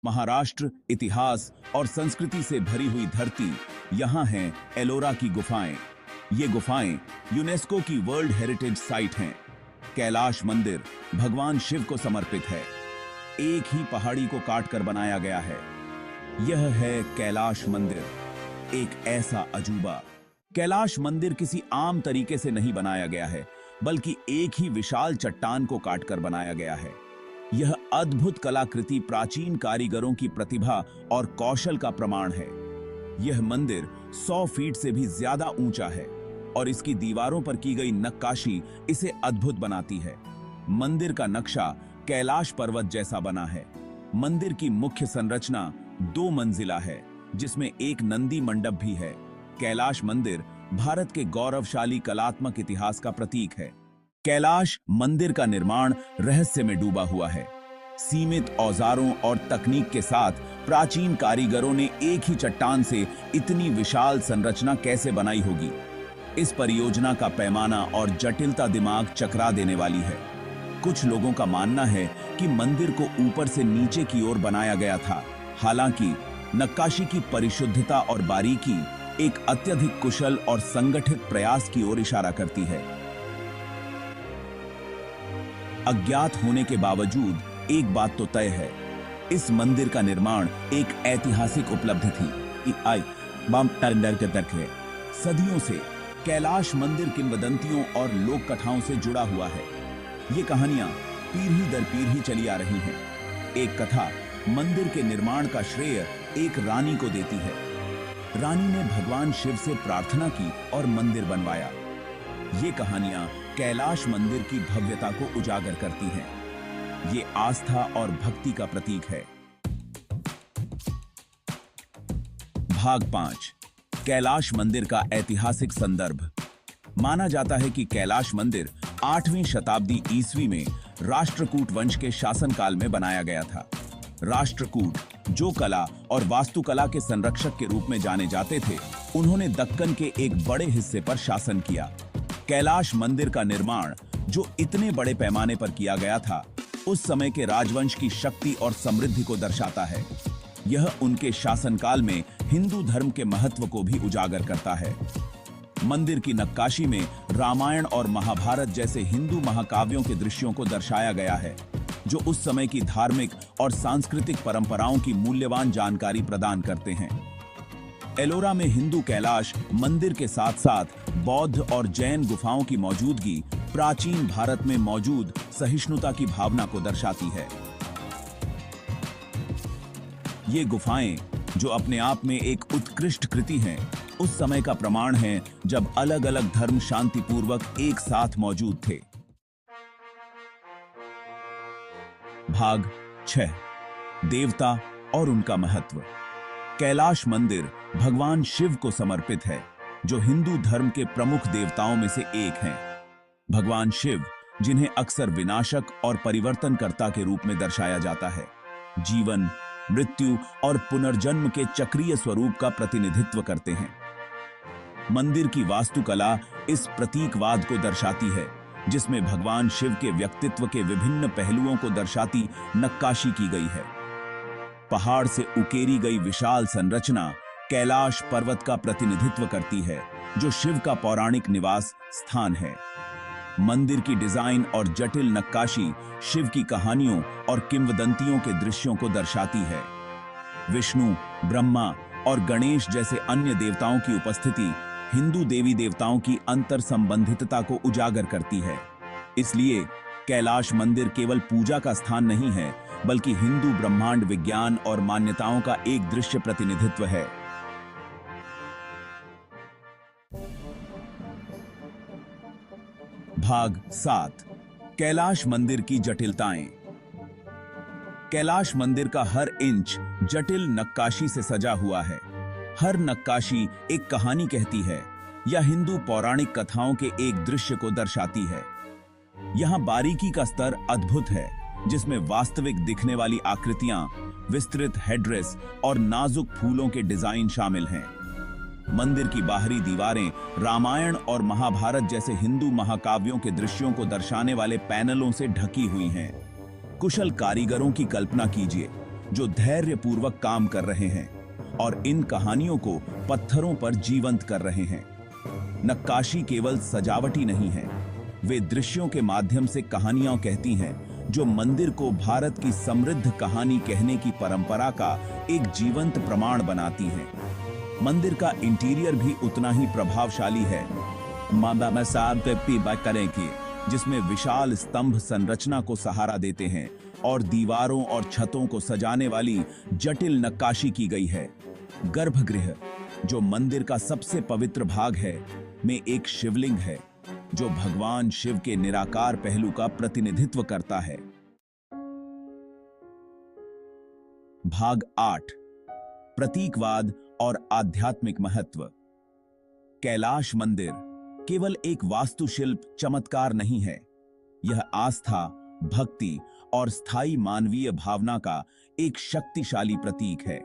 महाराष्ट्र इतिहास और संस्कृति से भरी हुई धरती। यहाँ हैं एलोरा की गुफाएं। ये गुफाएं यूनेस्को की वर्ल्ड हेरिटेज साइट हैं। कैलाश मंदिर भगवान शिव को समर्पित है। एक ही पहाड़ी को काटकर बनाया गया है। यह है कैलाश मंदिर, एक ऐसा अजूबा। कैलाश मंदिर किसी आम तरीके से नहीं बनाया गया है, बल्कि एक ही विशाल चट्टान को काटकर बनाया गया है। यह अद्भुत कलाकृति प्राचीन कारीगरों की प्रतिभा और कौशल का प्रमाण है। यह मंदिर 100 फीट से भी ज्यादा ऊंचा है और इसकी दीवारों पर की गई नक्काशी इसे अद्भुत बनाती है। मंदिर का नक्शा कैलाश पर्वत जैसा बना है। मंदिर की मुख्य संरचना 2 मंजिला है, जिसमें एक नंदी मंडप भी है। कैलाश मंदिर भारत के गौरवशाली कलात्मक इतिहास का प्रतीक है। कैलाश मंदिर का निर्माण रहस्य में डूबा हुआ है। सीमित औजारों और तकनीक के साथ प्राचीन कारीगरों ने एक ही चट्टान से इतनी विशाल संरचना कैसे बनाई होगी। इस परियोजना का पैमाना और जटिलता दिमाग चकरा देने वाली है। कुछ लोगों का मानना है कि मंदिर को ऊपर से नीचे की ओर बनाया गया था। हालांकि नक्काशी की परिशुद्धता और बारीकी एक अत्यधिक कुशल और संगठित प्रयास की ओर इशारा करती है। अज्ञात होने के बावजूद एक बात तो तय है, इस मंदिर का निर्माण एक ऐतिहासिक उपलब्धि थी। सदियों से कैलाश मंदिर किंवदंतियों और लोक कथाओं से जुड़ा हुआ है। ये कहानियां पीढ़ी दर पीढ़ी चली आ रही हैं। एक कथा मंदिर के निर्माण का श्रेय एक रानी को देती है। रानी ने भगवान शिव से प्रार्थना की और मंदिर बनवाया। ये कहानियां कैलाश मंदिर की भव्यता को उजागर करती हैं। ये आस्था और भक्ति का प्रतीक है। भाग 5, कैलाश मंदिर का ऐतिहासिक संदर्भ। माना जाता है कि कैलाश मंदिर 8वीं शताब्दी ईस्वी में राष्ट्रकूट वंश के शासनकाल में बनाया गया था। राष्ट्रकूट, जो कला और वास्तुकला के संरक्षक के रूप में जाने जाते थे, उन्होंने दक्कन के एक बड़े हिस्से पर शासन किया। कैलाश मंदिर का निर्माण, जो इतने बड़े पैमाने पर किया गया था, उस समय के राजवंश की शक्ति और समृद्धि को दर्शाता है। यह उनके शासनकाल में हिंदू धर्म के महत्व को भी उजागर करता है। मंदिर की नक्काशी में रामायण और महाभारत जैसे हिंदू महाकाव्यों के दृश्यों को दर्शाया गया है, जो उस समय की धार्मिक और सांस्कृतिक परंपराओं की मूल्यवान जानकारी प्रदान करते हैं। एलोरा में हिंदू कैलाश मंदिर के साथ साथ बौद्ध और जैन गुफाओं की मौजूदगी प्राचीन भारत में मौजूद सहिष्णुता की भावना को दर्शाती है। ये गुफाएं, जो अपने आप में एक उत्कृष्ट कृति हैं, उस समय का प्रमाण है जब अलग अलग धर्म शांतिपूर्वक एक साथ मौजूद थे। भाग 6, देवता और उनका महत्व। कैलाश मंदिर भगवान शिव को समर्पित है, जो हिंदू धर्म के प्रमुख देवताओं में से एक हैं। भगवान शिव, जिन्हें अक्सर विनाशक और परिवर्तनकर्ता के रूप में दर्शाया जाता है, जीवन, मृत्यु और पुनर्जन्म के चक्रीय स्वरूप का प्रतिनिधित्व करते हैं। मंदिर की वास्तुकला इस प्रतीकवाद को दर्शाती है, जिसमें भगवान शिव के व्यक्तित्व के विभिन्न पहलुओं को दर्शाती नक्काशी की गई है। पहाड़ से उकेरी गई विशाल संरचना कैलाश पर्वत का प्रतिनिधित्व करती है, जो शिव का पौराणिक निवास स्थान है। मंदिर की डिजाइन और जटिल नक्काशी शिव की कहानियों और किंवदंतियों के दृश्यों को दर्शाती है। विष्णु, ब्रह्मा और गणेश जैसे अन्य देवताओं की उपस्थिति हिंदू देवी देवताओं की अंतर संबंधितता को उजागर करती है। इसलिए कैलाश मंदिर केवल पूजा का स्थान नहीं है, बल्कि हिंदू ब्रह्मांड विज्ञान और मान्यताओं का एक दृश्य प्रतिनिधित्व है। भाग 7, कैलाश मंदिर की जटिलताएं। कैलाश मंदिर का हर इंच जटिल नक्काशी से सजा हुआ है। हर नक्काशी एक कहानी कहती है या हिंदू पौराणिक कथाओं के एक दृश्य को दर्शाती है। यहां बारीकी का स्तर अद्भुत है, जिसमें वास्तविक दिखने वाली आकृतियां, विस्तृत हेडरेस और नाजुक फूलों के डिजाइन शामिल हैं। मंदिर की बाहरी दीवारें रामायण और महाभारत जैसे हिंदू महाकाव्यों के दृश्यों को दर्शाने वाले पैनलों से ढकी हुई हैं। कुशल कारीगरों की कल्पना कीजिए, जो धैर्यपूर्वक काम कर रहे हैं और इन कहानियों को पत्थरों पर जीवंत कर रहे हैं। नक्काशी केवल सजावटी नहीं है, वे दृश्यों के माध्यम से कहानियां कहती हैं जो मंदिर को भारत की समृद्ध कहानी कहने की परंपरा का एक जीवंत प्रमाण बनाती हैं। मंदिर का इंटीरियर भी उतना ही प्रभावशाली है, जिसमें विशाल स्तंभ संरचना को सहारा देते हैं और दीवारों और छतों को सजाने वाली जटिल नक्काशी की गई है। गर्भगृह, जो मंदिर का सबसे पवित्र भाग है, में एक शिवलिंग है जो भगवान शिव के निराकार पहलू का प्रतिनिधित्व करता है। भाग 8, प्रतीकवाद और आध्यात्मिक महत्व। कैलाश मंदिर केवल एक वास्तुशिल्प चमत्कार नहीं है, यह आस्था, भक्ति और स्थायी मानवीय भावना का एक शक्तिशाली प्रतीक है।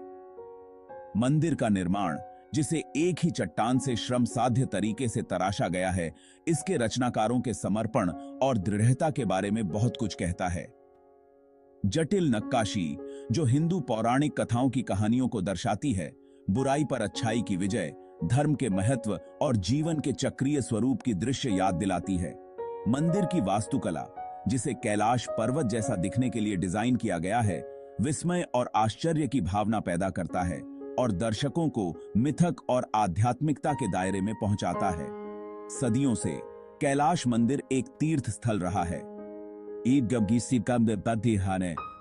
मंदिर का निर्माण, जिसे एक ही चट्टान से श्रम साध्य तरीके से तराशा गया है, इसके रचनाकारों के समर्पण और दृढ़ता के बारे में बहुत कुछ कहता है। जटिल नक्काशी, जो हिंदू पौराणिक कथाओं की कहानियों को दर्शाती है, बुराई पर अच्छाई की विजय, धर्म के महत्व और जीवन के चक्रीय स्वरूप की दृश्य याद दिलाती है। मंदिर की वास्तुकला, जिसे कैलाश पर्वत जैसा दिखने के लिए डिजाइन किया गया है, विस्मय और आश्चर्य की भावना पैदा करता है और दर्शकों को मिथक और आध्यात्मिकता के दायरे में पहुंचाता है। सदियों से कैलाश मंदिर एक तीर्थ स्थल रहा है,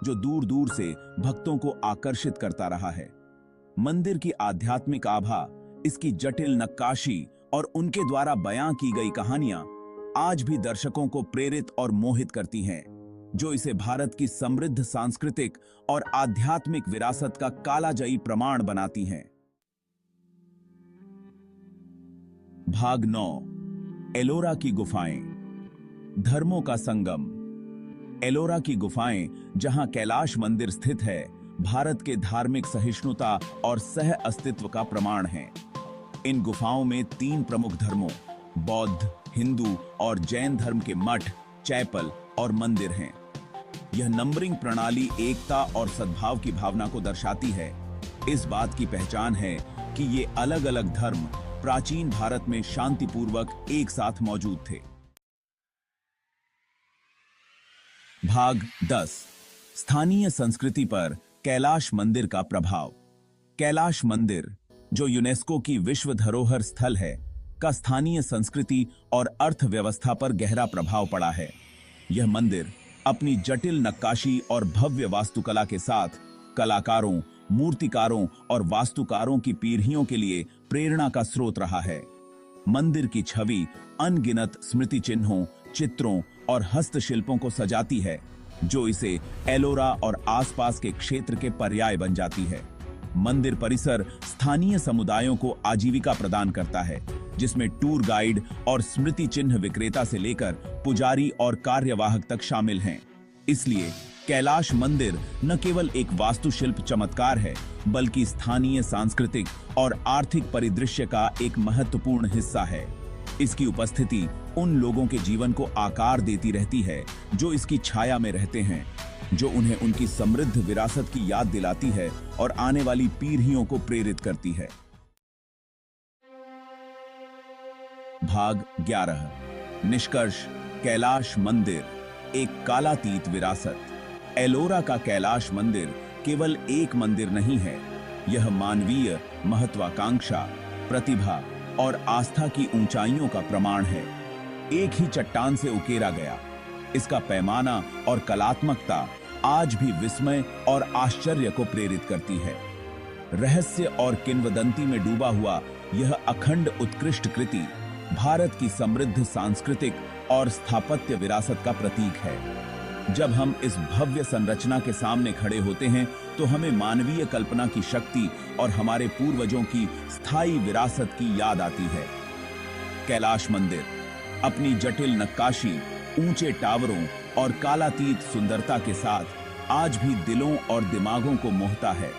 जो दूर दूर से भक्तों को आकर्षित करता रहा है। मंदिर की आध्यात्मिक आभा, इसकी जटिल नक्काशी और उनके द्वारा बयां की गई कहानियां आज भी दर्शकों को प्रेरित और मोहित करती हैं, जो इसे भारत की समृद्ध सांस्कृतिक और आध्यात्मिक विरासत का कालाजयी प्रमाण बनाती हैं। भाग 9, एलोरा की गुफाएं, धर्मों का संगम। एलोरा की गुफाएं, जहां कैलाश मंदिर स्थित है, भारत के धार्मिक सहिष्णुता और सह अस्तित्व का प्रमाण है। इन गुफाओं में 3 प्रमुख धर्मों, बौद्ध, हिंदू और जैन धर्म के मठ, चैपल और मंदिर हैं। यह नंबरिंग प्रणाली एकता और सद्भाव की भावना को दर्शाती है। इस बात की पहचान है कि ये अलग अलग धर्म प्राचीन भारत में शांतिपूर्वक एक साथ मौजूद थे। भाग 10, स्थानीय संस्कृति पर कैलाश मंदिर का प्रभाव। कैलाश मंदिर, जो यूनेस्को की विश्व धरोहर स्थल है, का स्थानीय संस्कृति और अर्थव्यवस्था पर गहरा प्रभाव पड़ा है। यह मंदिर अपनी जटिल नक्काशी और भव्य वास्तुकला के साथ कलाकारों, मूर्तिकारों और वास्तुकारों की पीढ़ियों के लिए प्रेरणा का स्रोत रहा है। मंदिर की छवि अनगिनत स्मृति चिन्हों, चित्रों और हस्तशिल्पों को सजाती है, जो इसे एलोरा और आसपास के क्षेत्र के पर्याय बन जाती है। मंदिर परिसर स्थानीय समुदायों को आजीविका प्रदान करता है, जिसमें टूर गाइड और स्मृति चिन्ह विक्रेता से लेकर पुजारी और कार्यवाहक तक शामिल हैं। इसलिए कैलाश मंदिर न केवल एक वास्तुशिल्प चमत्कार है, बल्कि स्थानीय सांस्कृतिक और आर्थिक परिदृश्य का एक महत्वपूर्ण हिस्सा है। इसकी उपस्थिति उन लोगों के जीवन को आकार देती रहती है जो इसकी छाया में रहते हैं, जो उन्हें उनकी समृद्ध विरासत की याद दिलाती है और आने वाली पीढ़ियों को प्रेरित करती है। भाग 11, निष्कर्ष। कैलाश मंदिर एक कालातीत विरासत। एलोरा का कैलाश मंदिर केवल एक मंदिर नहीं है, यह मानवीय महत्वाकांक्षा, प्रतिभा और आस्था की ऊंचाइयों का प्रमाण है। एक ही चट्टान से उकेरा गया, इसका पैमाना और कलात्मकता आज भी विस्मय और आश्चर्य को प्रेरित करती है। रहस्य और किंवदंती में डूबा हुआ यह अखंड उत्कृष्ट कृति भारत की समृद्ध सांस्कृतिक और स्थापत्य विरासत का प्रतीक है। जब हम इस भव्य संरचना के सामने खड़े होते हैं, तो हमें मानवीय कल्पना की शक्ति और हमारे पूर्वजों की स्थायी विरासत की याद आती है। कैलाश मंदिर अपनी जटिल नक्काशी, ऊंचे टावरों और कालातीत सुंदरता के साथ आज भी दिलों और दिमागों को मोहता है।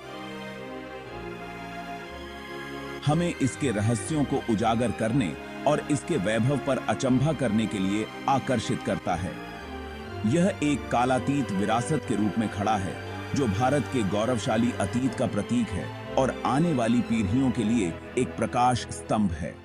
हमें इसके रहस्यों को उजागर करने और इसके वैभव पर अचंभा करने के लिए आकर्षित करता है। यह एक कालातीत विरासत के रूप में खड़ा है, जो भारत के गौरवशाली अतीत का प्रतीक है और आने वाली पीढ़ियों के लिए एक प्रकाश स्तंभ है।